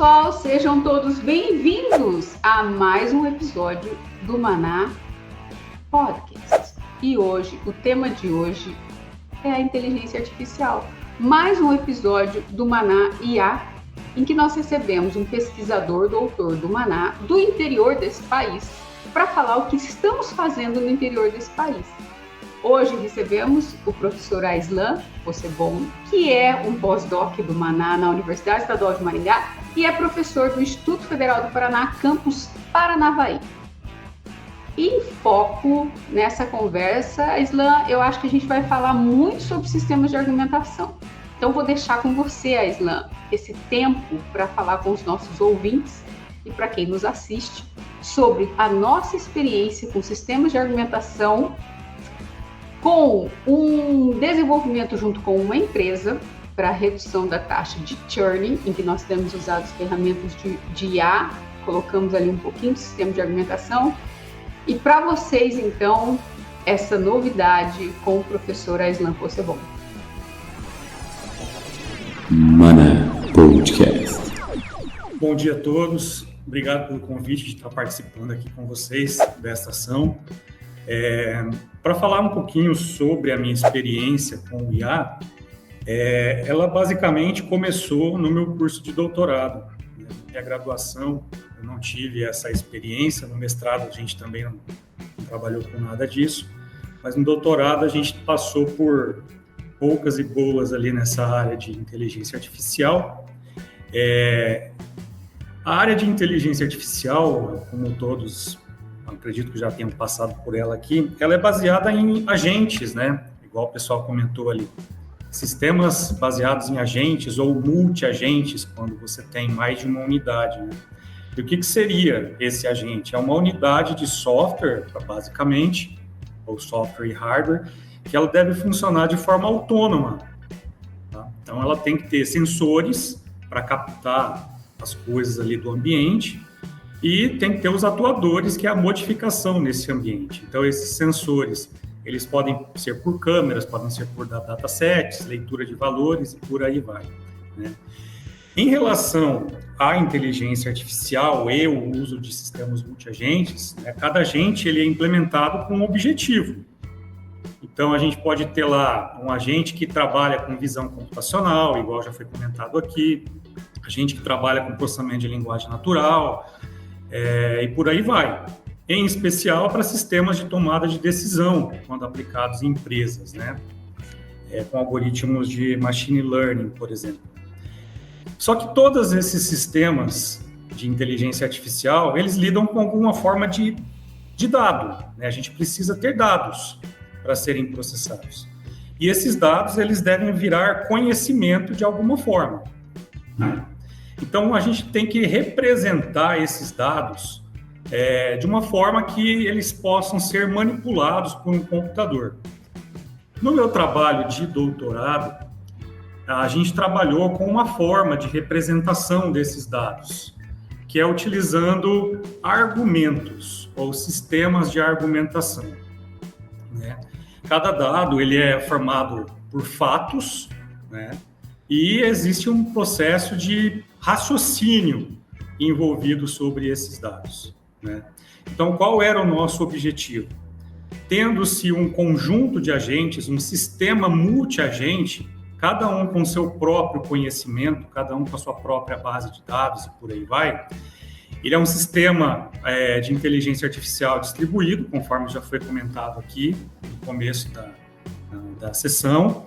pessoal, sejam todos bem-vindos a mais um episódio do Maná Podcast. E hoje, o tema de hoje é a inteligência artificial. Mais um episódio do Maná IA, em que nós recebemos um pesquisador, doutor do Maná, do interior desse país, para falar o que estamos fazendo no interior desse país. Hoje recebemos o professor Aislan Possebon, que é um pós-doc do Maná na Universidade Estadual de Maringá e é professor do Instituto Federal do Paraná, campus Paranavaí. E em foco nessa conversa, Aislan, eu acho que a gente vai falar muito sobre sistemas de argumentação. Então vou deixar com você, Aislan, esse tempo para falar com os nossos ouvintes e para quem nos assiste sobre a nossa experiência com sistemas de argumentação, com um desenvolvimento junto com uma empresa para a redução da taxa de churning, em que nós temos usado as ferramentas de IA, colocamos ali um pouquinho de sistema de argumentação. E para vocês, então, essa novidade com o professor Aislan Possebon. Maná Podcast. Bom dia a todos, obrigado pelo convite de estar participando aqui com vocês desta ação. Para falar um pouquinho sobre a minha experiência com o IA, ela basicamente começou no meu curso de doutorado. Na minha graduação, eu não tive essa experiência, no mestrado a gente também não trabalhou com nada disso, mas no doutorado a gente passou por poucas e boas ali nessa área de inteligência artificial. A área de inteligência artificial, como todos acredito que já tenham passado por ela aqui, ela é baseada em agentes, né? Igual o pessoal comentou ali. Sistemas baseados em agentes ou multi-agentes, quando você tem mais de uma unidade, né? E o que seria esse agente? É uma unidade de software, basicamente, ou software e hardware, que ela deve funcionar de forma autônoma. Tá? Então, ela tem que ter sensores para captar as coisas ali do ambiente, e tem que ter os atuadores, que é a modificação nesse ambiente. Então, esses sensores, eles podem ser por câmeras, podem ser por datasets, leitura de valores e por aí vai, né? Em relação à inteligência artificial e o uso de sistemas multiagentes, né, cada agente ele é implementado com um objetivo. Então, a gente pode ter lá um agente que trabalha com visão computacional, igual já foi comentado aqui, agente que trabalha com processamento de linguagem natural, e por aí vai. Em especial para sistemas de tomada de decisão, quando aplicados em empresas, né? Com algoritmos de machine learning, por exemplo. Só que todos esses sistemas de inteligência artificial, eles lidam com alguma forma de dado, né? A gente precisa ter dados para serem processados. E esses dados, eles devem virar conhecimento de alguma forma, né? Então, a gente tem que representar esses dados de uma forma que eles possam ser manipulados por um computador. No meu trabalho de doutorado, a gente trabalhou com uma forma de representação desses dados, que é utilizando argumentos ou sistemas de argumentação, né? Cada dado ele é formado por fatos, né? E existe um processo de raciocínio envolvido sobre esses dados, né? Então, qual era o nosso objetivo? Tendo-se um conjunto de agentes, um sistema multi-agente, cada um com seu próprio conhecimento, cada um com a sua própria base de dados e por aí vai, ele é um sistema de inteligência artificial distribuído, conforme já foi comentado aqui no começo da sessão.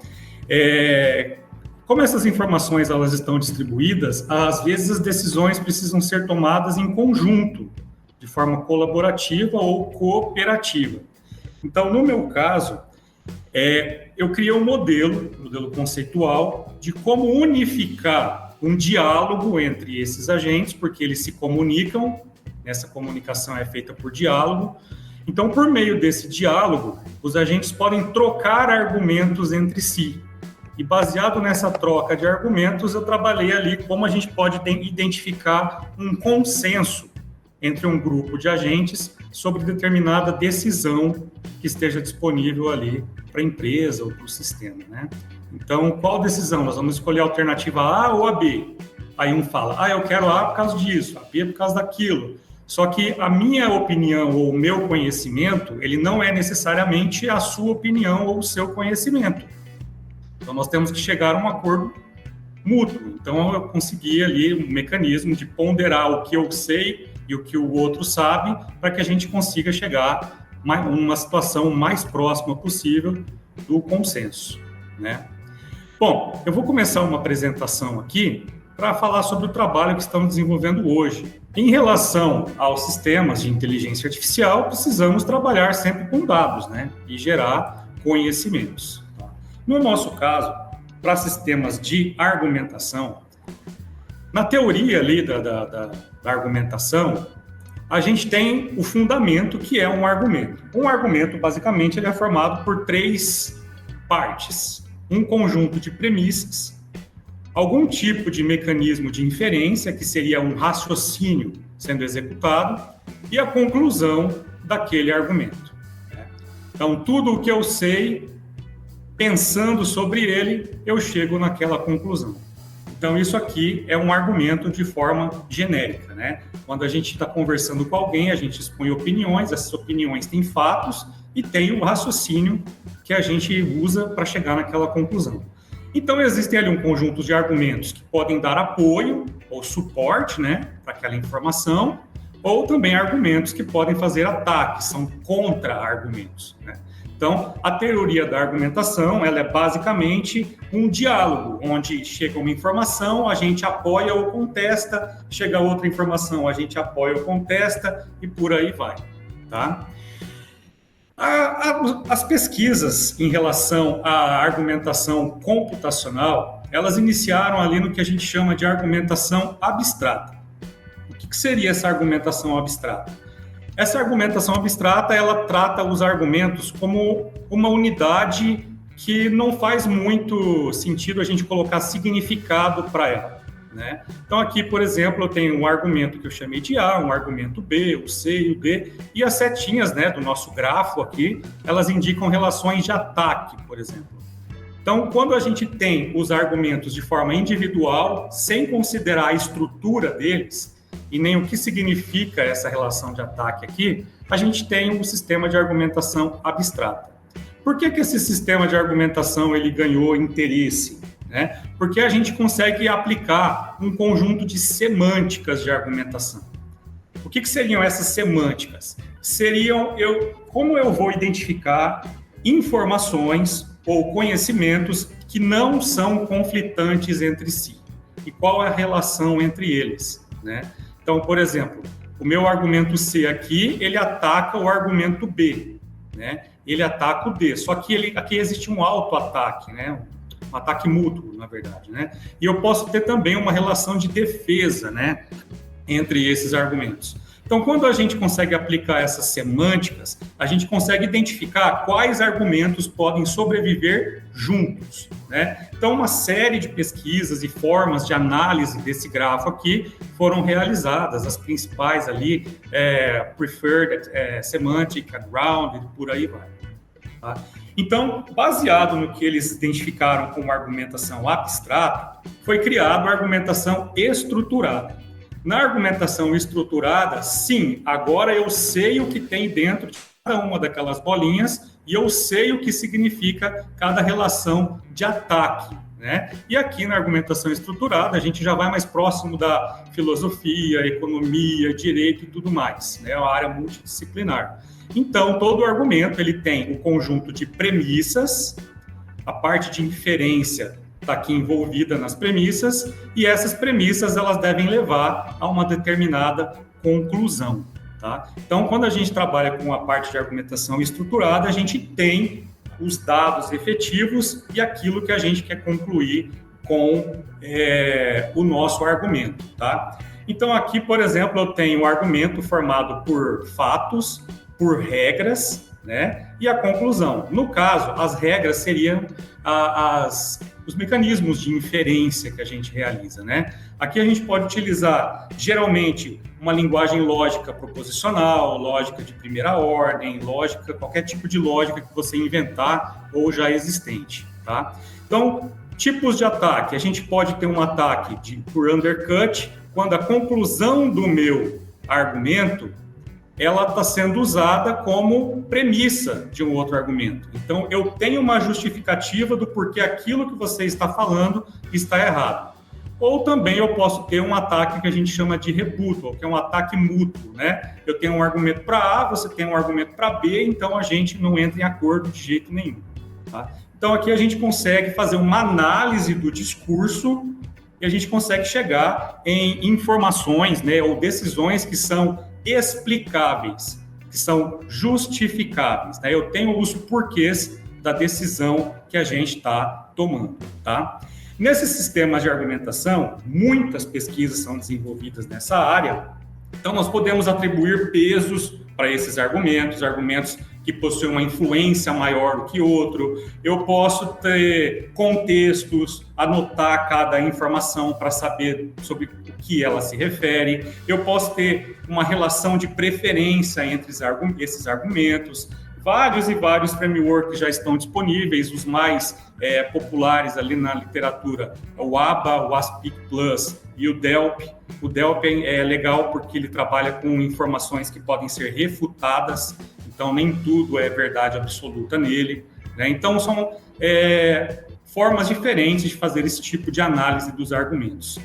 Como essas informações elas estão distribuídas, às vezes as decisões precisam ser tomadas em conjunto, de forma colaborativa ou cooperativa. Então, no meu caso, eu criei um modelo conceitual de como unificar um diálogo entre esses agentes, porque eles se comunicam, essa comunicação é feita por diálogo. Então, por meio desse diálogo, os agentes podem trocar argumentos entre si. E baseado nessa troca de argumentos, eu trabalhei ali como a gente pode identificar um consenso entre um grupo de agentes sobre determinada decisão que esteja disponível ali para a empresa ou para o sistema, né? Então, qual decisão? Nós vamos escolher a alternativa A ou a B? Aí um fala, eu quero A por causa disso, a B por causa daquilo. Só que a minha opinião ou o meu conhecimento, ele não é necessariamente a sua opinião ou o seu conhecimento. Então, nós temos que chegar a um acordo mútuo. Então, eu consegui ali um mecanismo de ponderar o que eu sei e o que o outro sabe, para que a gente consiga chegar a uma situação mais próxima possível do consenso, né? Bom, eu vou começar uma apresentação aqui para falar sobre o trabalho que estamos desenvolvendo hoje. Em relação aos sistemas de inteligência artificial, precisamos trabalhar sempre com dados, né? E gerar conhecimentos. Tá? No nosso caso, para sistemas de argumentação, na teoria ali da argumentação, a gente tem o fundamento, que é um argumento. Um argumento, basicamente, ele é formado por 3 partes. Um conjunto de premissas, algum tipo de mecanismo de inferência, que seria um raciocínio sendo executado, e a conclusão daquele argumento. Então, tudo o que eu sei, pensando sobre ele, eu chego naquela conclusão. Então, isso aqui é um argumento de forma genérica, né? Quando a gente está conversando com alguém, a gente expõe opiniões, essas opiniões têm fatos e tem o raciocínio que a gente usa para chegar naquela conclusão. Então, existem ali um conjunto de argumentos que podem dar apoio ou suporte, né, para aquela informação, ou também argumentos que podem fazer ataque, são contra-argumentos, né? Então, a teoria da argumentação, ela é basicamente um diálogo, onde chega uma informação, a gente apoia ou contesta, chega outra informação, a gente apoia ou contesta, e por aí vai, tá? As pesquisas em relação à argumentação computacional, elas iniciaram ali no que a gente chama de argumentação abstrata. O que seria essa argumentação abstrata? Essa argumentação abstrata, ela trata os argumentos como uma unidade que não faz muito sentido a gente colocar significado para ela, né? Então aqui, por exemplo, eu tenho um argumento que eu chamei de A, um argumento B, o C e o D, e as setinhas, né, do nosso grafo aqui, elas indicam relações de ataque, por exemplo. Então, quando a gente tem os argumentos de forma individual, sem considerar a estrutura deles, e nem o que significa essa relação de ataque aqui, a gente tem um sistema de argumentação abstrata. Por que esse sistema de argumentação ele ganhou interesse? Né? Porque a gente consegue aplicar um conjunto de semânticas de argumentação. O que seriam essas semânticas? Seriam como eu vou identificar informações ou conhecimentos que não são conflitantes entre si. E qual é a relação entre eles, né? Então, por exemplo, o meu argumento C aqui, ele ataca o argumento B, né? Ele ataca o D, só que aqui existe um auto-ataque, né? Um ataque mútuo, na verdade, né? E eu posso ter também uma relação de defesa, né, entre esses argumentos. Então, quando a gente consegue aplicar essas semânticas, a gente consegue identificar quais argumentos podem sobreviver juntos, né? Então, uma série de pesquisas e formas de análise desse grafo aqui foram realizadas, as principais ali, Preferred, Semantic, Grounded, por aí vai. Tá? Então, baseado no que eles identificaram como argumentação abstrata, foi criada a argumentação estruturada. Na argumentação estruturada, sim, agora eu sei o que tem dentro de cada uma daquelas bolinhas e eu sei o que significa cada relação de ataque, né? E aqui na argumentação estruturada, a gente já vai mais próximo da filosofia, economia, direito e tudo mais, né? É uma área multidisciplinar. Então, todo argumento ele tem o conjunto de premissas, a parte de inferência está aqui envolvida nas premissas, e essas premissas elas devem levar a uma determinada conclusão, tá? Então, quando a gente trabalha com a parte de argumentação estruturada, a gente tem os dados efetivos e aquilo que a gente quer concluir com o nosso argumento, tá? Então, aqui, por exemplo, eu tenho um argumento formado por fatos, por regras, né? E a conclusão. No caso, as regras seriam os mecanismos de inferência que a gente realiza, né? Aqui a gente pode utilizar, geralmente, uma linguagem lógica proposicional, lógica de primeira ordem, lógica, qualquer tipo de lógica que você inventar ou já existente, tá? Então, Tipos de ataque. A gente pode ter um ataque por undercut, quando a conclusão do meu argumento ela está sendo usada como premissa de um outro argumento. Então, eu tenho uma justificativa do porquê aquilo que você está falando está errado. Ou também eu posso ter um ataque que a gente chama de rebuttal, que é um ataque mútuo, né? Eu tenho um argumento para A, você tem um argumento para B, então a gente não entra em acordo de jeito nenhum. Tá? Então, aqui a gente consegue fazer uma análise do discurso e a gente consegue chegar em informações, né, ou decisões que são explicáveis, que são justificáveis. Né? Eu tenho os porquês da decisão que a gente está tomando. Tá? Nesses sistemas de argumentação, muitas pesquisas são desenvolvidas nessa área, então nós podemos atribuir pesos para esses argumentos que possuem uma influência maior do que outro. Eu posso ter contextos, anotar cada informação para saber sobre o que ela se refere. Eu posso ter uma relação de preferência entre esses argumentos. Vários e vários frameworks já estão disponíveis, os mais populares ali na literatura, o ABA, o Aspic Plus e o DELP. O DELP é legal porque ele trabalha com informações que podem ser refutadas, então nem tudo é verdade absoluta nele, né? Então são formas diferentes de fazer esse tipo de análise dos argumentos.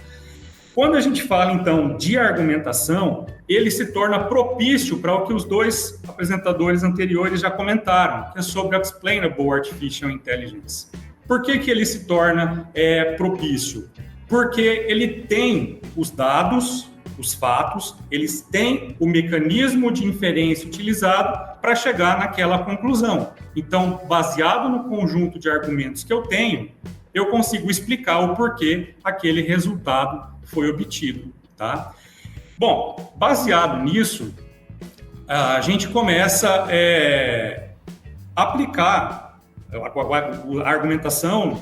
Quando a gente fala, então, de argumentação, ele se torna propício para o que os dois apresentadores anteriores já comentaram, que é sobre a Explainable Artificial Intelligence. Por que ele se torna propício? Porque ele tem os dados, os fatos, eles têm o mecanismo de inferência utilizado para chegar naquela conclusão. Então, baseado no conjunto de argumentos que eu tenho, eu consigo explicar o porquê aquele resultado foi obtido, tá? Bom, baseado nisso, a gente começa a aplicar a argumentação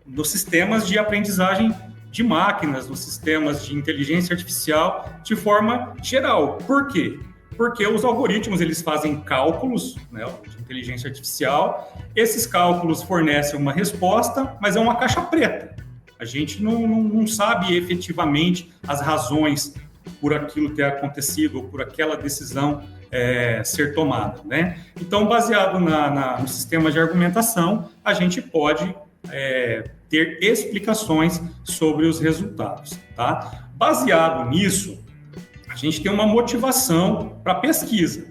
nos sistemas de aprendizagem de máquinas, nos sistemas de inteligência artificial de forma geral. Por quê? Porque os algoritmos eles fazem cálculos, né, de inteligência artificial, esses cálculos fornecem uma resposta, mas é uma caixa preta. A gente não sabe efetivamente as razões por aquilo ter acontecido ou por aquela decisão ser tomada, né? Então, baseado no sistema de argumentação, a gente pode ter explicações sobre os resultados, tá? Baseado nisso, a gente tem uma motivação para pesquisa,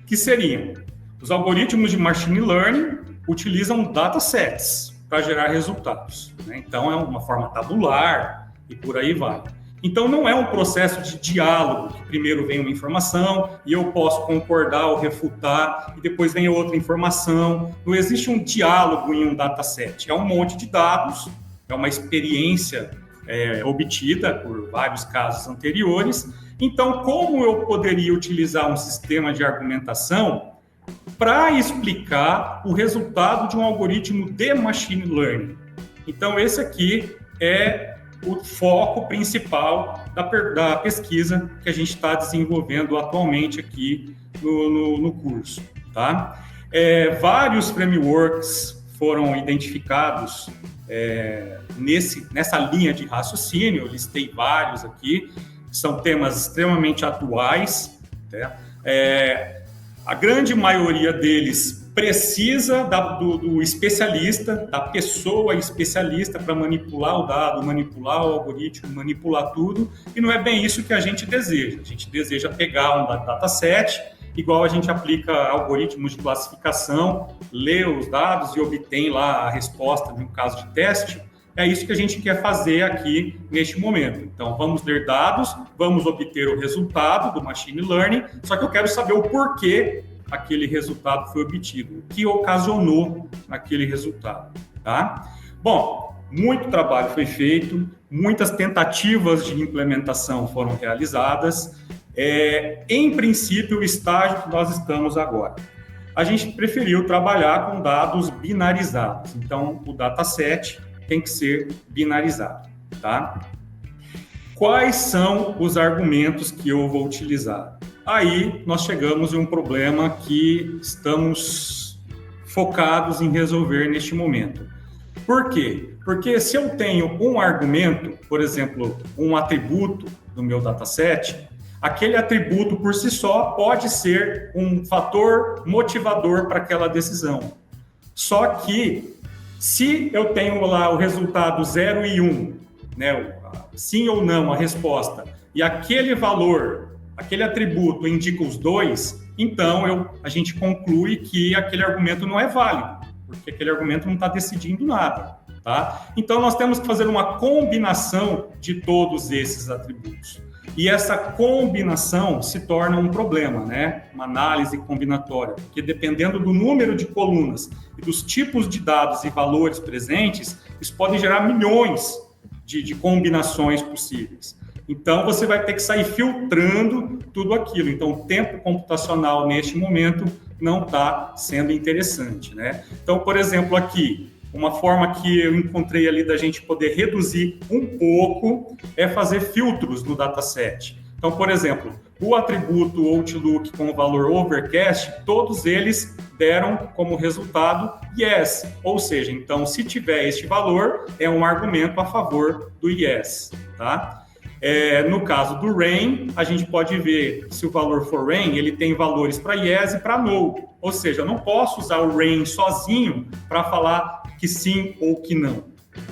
que seriam os algoritmos de machine learning utilizam datasets para gerar resultados, né? Então, é uma forma tabular e por aí vai. Então, não é um processo de diálogo, que primeiro vem uma informação e eu posso concordar ou refutar, e depois vem outra informação. Não existe um diálogo em um dataset. É um monte de dados, é uma experiência obtida por vários casos anteriores. Então, como eu poderia utilizar um sistema de argumentação para explicar o resultado de um algoritmo de machine learning? Então, esse aqui é o foco principal da pesquisa que a gente está desenvolvendo atualmente aqui no curso, tá? Vários frameworks foram identificados nessa linha de raciocínio, eu listei vários aqui, são temas extremamente atuais, né? A grande maioria deles precisa do especialista, da pessoa especialista para manipular o dado, manipular o algoritmo, manipular tudo, e não é bem isso que a gente deseja. A gente deseja pegar um dataset, igual a gente aplica algoritmos de classificação, lê os dados e obtém lá a resposta de um caso de teste. É isso que a gente quer fazer aqui neste momento. Então, vamos ler dados, vamos obter o resultado do machine learning, só que eu quero saber o porquê aquele resultado foi obtido, o que ocasionou aquele resultado, tá? Bom, muito trabalho foi feito, muitas tentativas de implementação foram realizadas. Em princípio, o estágio que nós estamos agora. A gente preferiu trabalhar com dados binarizados, então o dataset tem que ser binarizado, tá? Quais são os argumentos que eu vou utilizar? Aí nós chegamos em um problema que estamos focados em resolver neste momento. Por quê? Porque se eu tenho um argumento, por exemplo, um atributo do meu dataset, aquele atributo por si só pode ser um fator motivador para aquela decisão. Só que, se eu tenho lá o resultado 0 e 1, né, sim ou não a resposta, e aquele valor, aquele atributo indica os dois, então a gente conclui que aquele argumento não é válido, porque aquele argumento não está decidindo nada, tá? Então, nós temos que fazer uma combinação de todos esses atributos. E essa combinação se torna um problema, né? Uma análise combinatória, porque dependendo do número de colunas e dos tipos de dados e valores presentes, isso pode gerar milhões de combinações possíveis. Então, você vai ter que sair filtrando tudo aquilo. Então, o tempo computacional, neste momento, não está sendo interessante, né? Então, por exemplo, aqui, uma forma que eu encontrei ali da gente poder reduzir um pouco é fazer filtros no dataset. Então, por exemplo, o atributo Outlook com o valor overcast, todos eles deram como resultado yes. Ou seja, então, se tiver este valor, é um argumento a favor do yes, tá? No caso do rain, a gente pode ver se o valor for rain, ele tem valores para yes e para no. Ou seja, eu não posso usar o rain sozinho para falar que sim ou que não.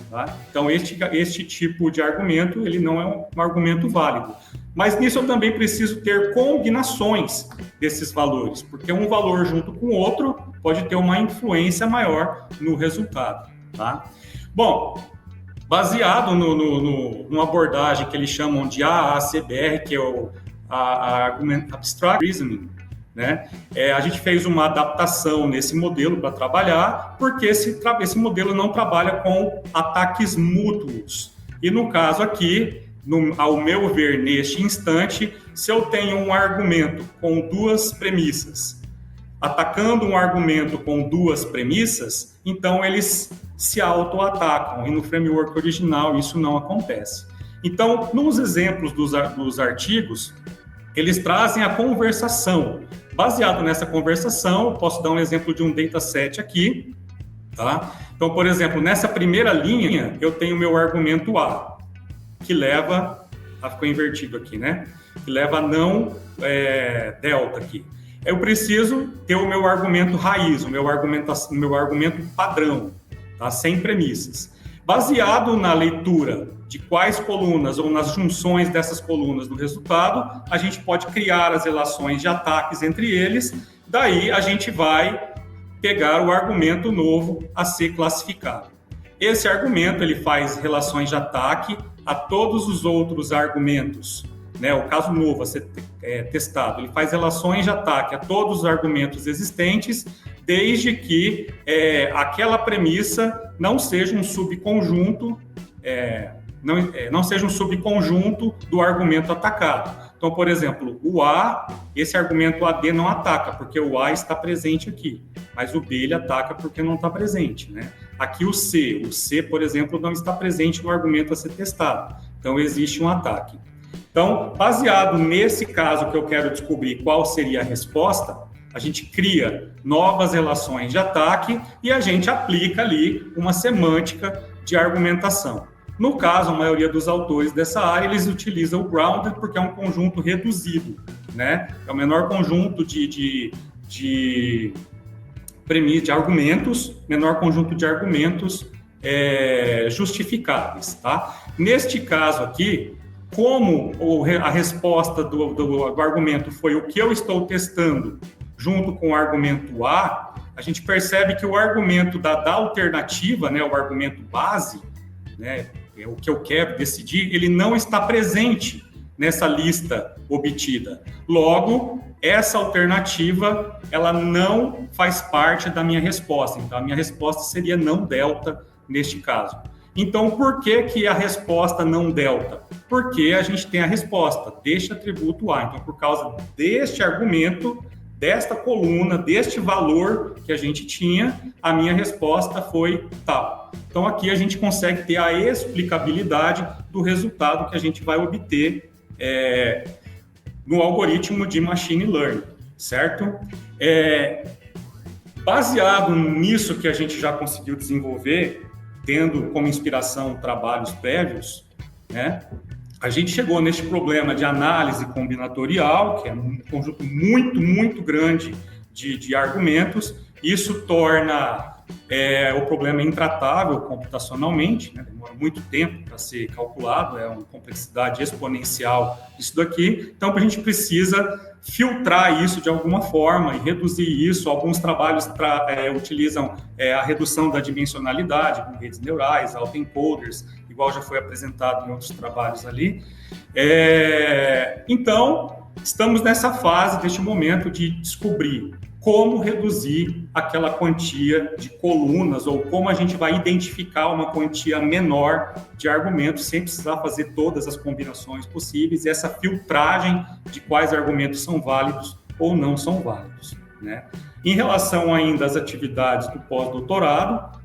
Tá? Então, este tipo de argumento, ele não é um argumento válido. Mas nisso eu também preciso ter combinações desses valores, porque um valor junto com o outro pode ter uma influência maior no resultado. Tá? Bom, baseado numa abordagem que eles chamam de AACBR, que é o Argument Abstract Reasoning, né? A gente fez uma adaptação nesse modelo para trabalhar, porque esse modelo não trabalha com ataques mútuos. E no caso aqui, ao meu ver, neste instante, se eu tenho um argumento com duas premissas, atacando um argumento com duas premissas, então eles se auto-atacam, e no framework original isso não acontece. Então, nos exemplos dos artigos, eles trazem a conversação. Baseado nessa conversação, eu posso dar um exemplo de um dataset aqui, tá? Então, por exemplo, nessa primeira linha, eu tenho o meu argumento A, que leva, ficou invertido aqui, né? Que leva a não delta aqui. Eu preciso ter o meu argumento raiz, o meu argumento padrão, tá? Sem premissas. Baseado na leitura de quais colunas ou nas junções dessas colunas do resultado, a gente pode criar as relações de ataques entre eles, daí a gente vai pegar o argumento novo a ser classificado. Esse argumento ele faz relações de ataque a todos os outros argumentos, né? O caso novo a ser testado, ele faz relações de ataque a todos os argumentos existentes, desde que aquela premissa não seja um subconjunto, não seja um subconjunto do argumento atacado. Então, por exemplo, o A, esse argumento AD não ataca, porque o A está presente aqui, mas o B ele ataca porque não está presente, né? Aqui o C, por exemplo, não está presente no argumento a ser testado, então existe um ataque. Então, baseado nesse caso que eu quero descobrir qual seria a resposta, a gente cria novas relações de ataque e a gente aplica ali uma semântica de argumentação. No caso, a maioria dos autores dessa área, eles utilizam o grounded porque é um conjunto reduzido, né? É o menor conjunto de argumentos, menor conjunto de argumentos justificáveis, tá? Neste caso aqui, como a resposta do argumento foi o que eu estou testando junto com o argumento A, a gente percebe que o argumento da alternativa, né, o argumento base, né, o que eu quero decidir, ele não está presente nessa lista obtida. Logo, essa alternativa, ela não faz parte da minha resposta. Então, a minha resposta seria não delta neste caso. Então, por que a resposta não delta? Porque a gente tem a resposta deste atributo A. Então, por causa deste argumento, desta coluna, deste valor que a gente tinha, a minha resposta foi tal. Então, aqui a gente consegue ter a explicabilidade do resultado que a gente vai obter no algoritmo de machine learning, certo? Baseado nisso que a gente já conseguiu desenvolver, tendo como inspiração trabalhos prévios, né, a gente chegou neste problema de análise combinatorial, que é um conjunto muito, muito grande de argumentos. Isso torna o problema intratável computacionalmente, né? Demora muito tempo para ser calculado, é uma complexidade exponencial isso daqui. Então, a gente precisa filtrar isso de alguma forma e reduzir isso. Alguns trabalhos utilizam a redução da dimensionalidade com redes neurais, autoencoders, igual já foi apresentado em outros trabalhos ali. Então, estamos nessa fase, deste momento, de descobrir como reduzir aquela quantia de colunas ou como a gente vai identificar uma quantia menor de argumentos sem precisar fazer todas as combinações possíveis e essa filtragem de quais argumentos são válidos ou não são válidos, né? Em relação ainda às atividades do pós-doutorado,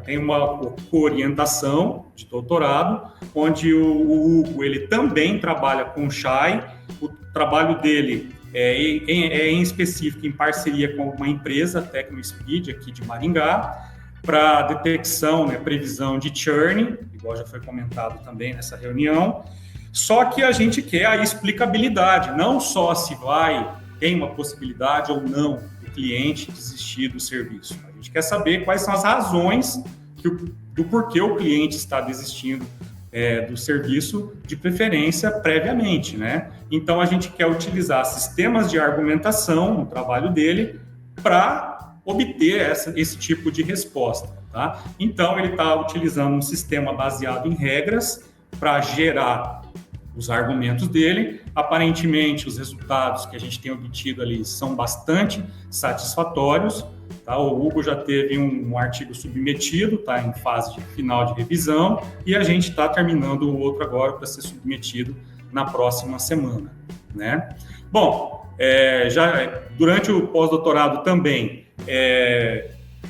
tem uma orientação de doutorado, onde o Hugo ele também trabalha com o Chay. O trabalho dele em específico em parceria com uma empresa, TecnoSpeed, aqui de Maringá, para detecção, né, previsão de churn, igual já foi comentado também nessa reunião. Só que a gente quer a explicabilidade, não só se tem uma possibilidade ou não do cliente desistir do serviço. A gente quer saber quais são as razões do porquê o cliente está desistindo do serviço, de preferência previamente, né? Então, a gente quer utilizar sistemas de argumentação no trabalho dele para obter esse tipo de resposta, tá? Então, ele está utilizando um sistema baseado em regras para gerar os argumentos dele. Aparentemente, os resultados que a gente tem obtido ali são bastante satisfatórios. Tá? O Hugo já teve um artigo submetido, está em fase final de revisão, e a gente está terminando o outro agora para ser submetido na próxima semana, né? Bom, já durante o pós-doutorado também,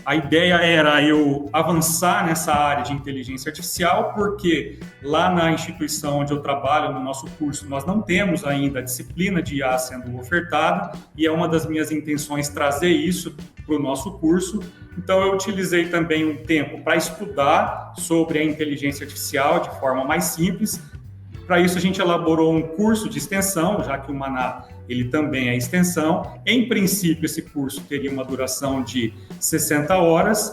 a ideia era eu avançar nessa área de inteligência artificial, porque lá na instituição onde eu trabalho, no nosso curso, nós não temos ainda a disciplina de IA sendo ofertada, e é uma das minhas intenções trazer isso para o nosso curso. Então, eu utilizei também um tempo para estudar sobre a inteligência artificial de forma mais simples. Para isso, a gente elaborou um curso de extensão, já que o Maná ele também é extensão. Em princípio, esse curso teria uma duração de 60 horas.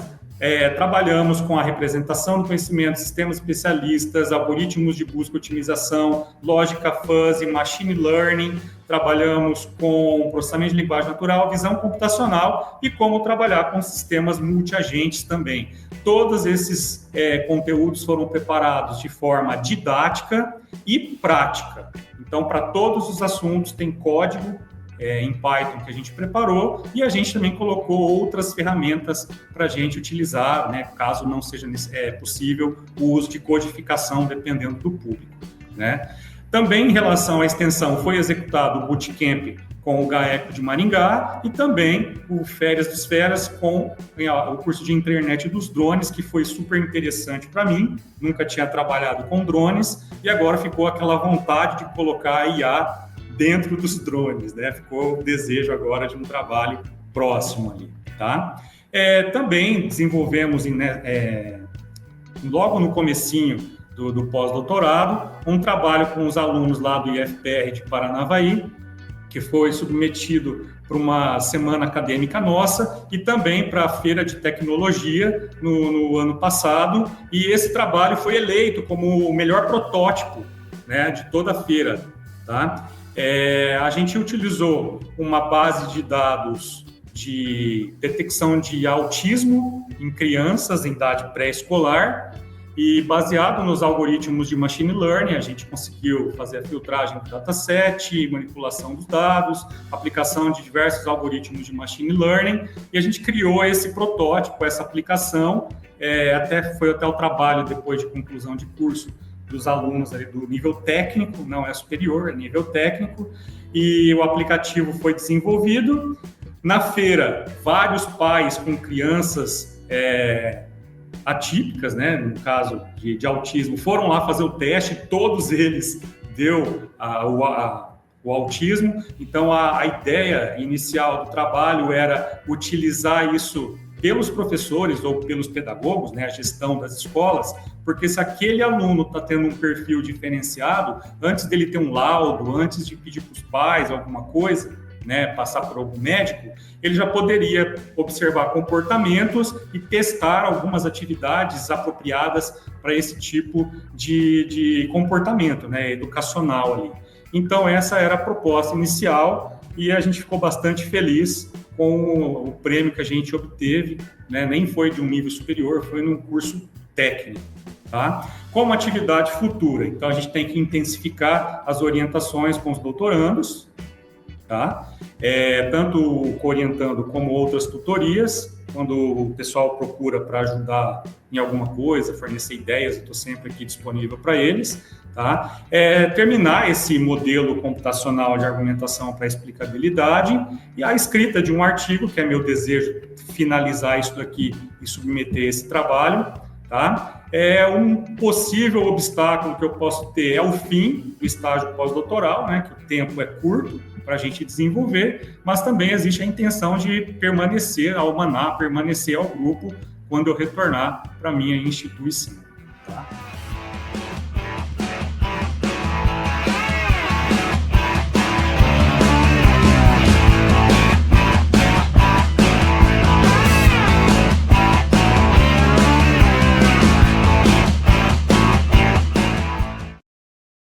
Trabalhamos com a representação do conhecimento, sistemas especialistas, algoritmos de busca e otimização, lógica fuzzy, machine learning. Trabalhamos com processamento de linguagem natural, visão computacional e como trabalhar com sistemas multiagentes também. Todos esses conteúdos foram preparados de forma didática e prática. Então, para todos os assuntos tem código em Python que a gente preparou, e a gente também colocou outras ferramentas para a gente utilizar, né, caso não seja possível o uso de codificação, dependendo do público, né? Também em relação à extensão, foi executado o Bootcamp com o GAECO de Maringá e também o Férias dos Feras com o curso de internet dos drones, que foi super interessante para mim. Nunca tinha trabalhado com drones e agora ficou aquela vontade de colocar a IA dentro dos drones, né? Ficou o desejo agora de um trabalho próximo ali, tá? Também desenvolvemos, logo no comecinho do pós-doutorado, um trabalho com os alunos lá do IFPR de Paranavaí, que foi submetido para uma semana acadêmica nossa e também para a Feira de Tecnologia no ano passado, e esse trabalho foi eleito como o melhor protótipo, né, de toda a feira, tá? A gente utilizou uma base de dados de detecção de autismo em crianças em idade pré-escolar, e baseado nos algoritmos de machine learning, a gente conseguiu fazer a filtragem do dataset, manipulação dos dados, aplicação de diversos algoritmos de machine learning, e a gente criou esse protótipo, essa aplicação, foi até o trabalho, depois de conclusão de curso, dos alunos ali do nível técnico, não é superior, é nível técnico, e o aplicativo foi desenvolvido. Na feira, vários pais com crianças atípicas, né, no caso de autismo, foram lá fazer o teste, todos eles deu o autismo. Então, a ideia inicial do trabalho era utilizar isso pelos professores ou pelos pedagogos, né, a gestão das escolas, porque se aquele aluno está tendo um perfil diferenciado, antes dele ter um laudo, antes de pedir para os pais alguma coisa, né, passar por algum médico, ele já poderia observar comportamentos e testar algumas atividades apropriadas para esse tipo de comportamento, né, educacional ali. Então, essa era a proposta inicial e a gente ficou bastante feliz com o prêmio que a gente obteve, né? Nem foi de um nível superior, foi num curso técnico, tá? Como atividade futura, então a gente tem que intensificar as orientações com os doutorandos, tá? Tanto orientando como outras tutorias, quando o pessoal procura para ajudar em alguma coisa, fornecer ideias, eu estou sempre aqui disponível para eles, tá? Terminar esse modelo computacional de argumentação para explicabilidade e a escrita de um artigo, que é meu desejo finalizar isso daqui e submeter esse trabalho, tá? Um possível obstáculo que eu posso ter é o fim do estágio pós-doutoral, né? Que o tempo é curto para a gente desenvolver, mas também existe a intenção de permanecer ao Maná, permanecer ao grupo quando eu retornar para a minha instituição, tá?